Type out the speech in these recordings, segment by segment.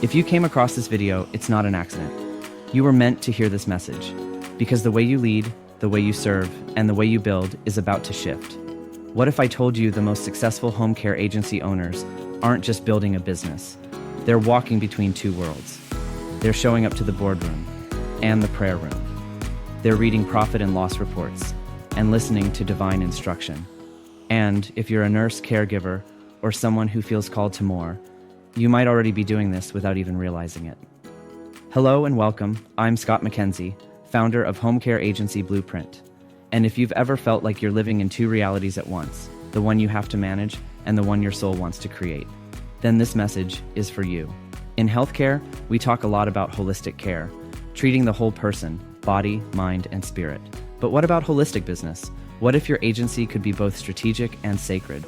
If you came across this video, it's not an accident. You were meant to hear this message, because the way you lead, the way you serve, and the way you build is about to shift. What if I told you the most successful home care agency owners aren't just building a business? They're walking between two worlds. They're showing up to the boardroom and the prayer room. They're reading profit and loss reports and listening to divine instruction. And if you're a nurse, caregiver, or someone who feels called to more, you might already be doing this without even realizing it. Hello and welcome. I'm Scott McKenzie, founder of home care agency Blueprint. And if you've ever felt like you're living in two realities at once, the one you have to manage and the one your soul wants to create, then this message is for you. In healthcare, we talk a lot about holistic care, treating the whole person, body, mind, and spirit. But what about holistic business? What if your agency could be both strategic and sacred?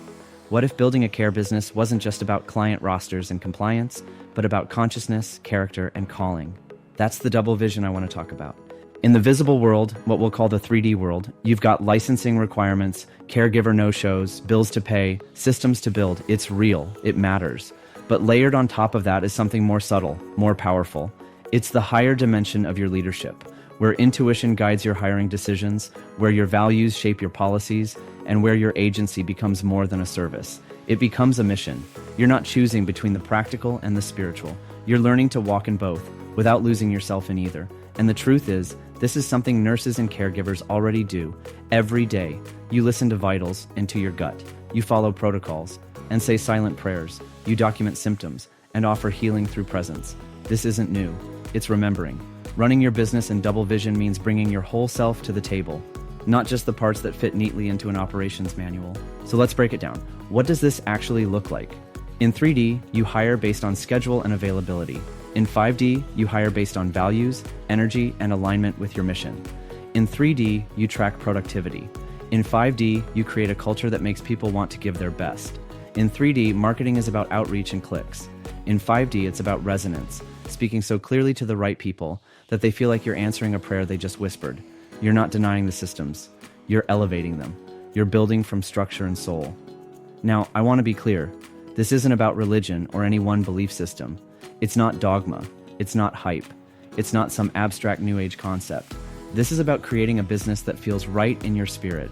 What if building a care business wasn't just about client rosters and compliance, but about consciousness, character, and calling? That's the double vision I want to talk about. In the visible world, what we'll call the 3D world, you've got licensing requirements, caregiver no-shows, bills to pay, systems to build. It's real, it matters. But layered on top of that is something more subtle, more powerful. It's the higher dimension of your leadership, where intuition guides your hiring decisions, where your values shape your policies, and where your agency becomes more than a service. It becomes a mission. You're not choosing between the practical and the spiritual. You're learning to walk in both, without losing yourself in either. And the truth is, this is something nurses and caregivers already do every day. You listen to vitals and to your gut. You follow protocols and say silent prayers. You document symptoms and offer healing through presence. This isn't new. It's remembering. Running your business in double vision means bringing your whole self to the table, not just the parts that fit neatly into an operations manual. So let's break it down. What does this actually look like? In 3D, you hire based on schedule and availability. In 5D, you hire based on values, energy, and alignment with your mission. In 3D, you track productivity. In 5D, you create a culture that makes people want to give their best. In 3D, marketing is about outreach and clicks. In 5D, it's about resonance, speaking so clearly to the right people that they feel like you're answering a prayer they just whispered. You're not denying the systems. You're elevating them. You're building from structure and soul. Now, I want to be clear. This isn't about religion or any one belief system. It's not dogma. It's not hype. It's not some abstract new age concept. This is about creating a business that feels right in your spirit,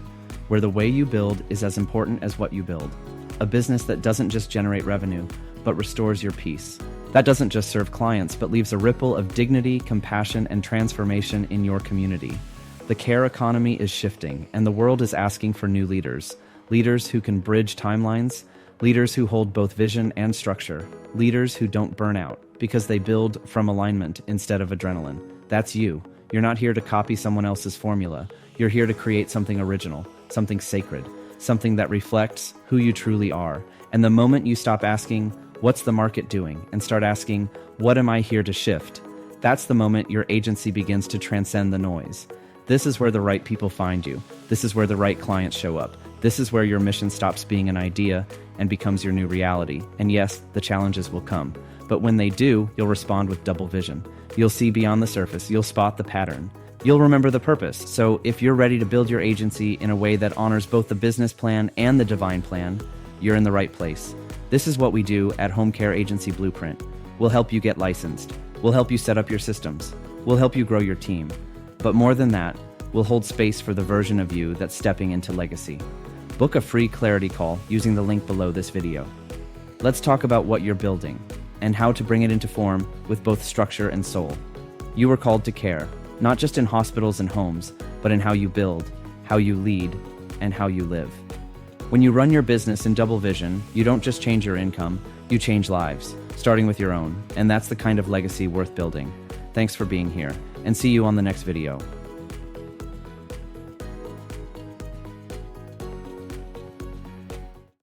where the way you build is as important as what you build. A business that doesn't just generate revenue, but restores your peace. That doesn't just serve clients, but leaves a ripple of dignity, compassion, and transformation in your community. The care economy is shifting, and the world is asking for new leaders. Leaders who can bridge timelines, leaders who hold both vision and structure, leaders who don't burn out because they build from alignment instead of adrenaline. That's you. You're not here to copy someone else's formula. You're here to create something original, something sacred, something that reflects who you truly are. And the moment you stop asking, what's the market doing, and start asking, what am I here to shift? That's the moment your agency begins to transcend the noise. This is where the right people find you. This is where the right clients show up. This is where your mission stops being an idea and becomes your new reality. And yes, the challenges will come. But when they do, you'll respond with double vision. You'll see beyond the surface. You'll spot the pattern. You'll remember the purpose. So if you're ready to build your agency in a way that honors both the business plan and the divine plan, you're in the right place. This is what we do at Home Care Agency Blueprint. We'll help you get licensed. We'll help you set up your systems. We'll help you grow your team. But more than that, we'll hold space for the version of you that's stepping into legacy. Book a free clarity call using the link below this video. Let's talk about what you're building and how to bring it into form with both structure and soul. You were called to care, not just in hospitals and homes, but in how you build, how you lead, and how you live. When you run your business in double vision, you don't just change your income, you change lives, starting with your own. And that's the kind of legacy worth building. Thanks for being here, and see you on the next video.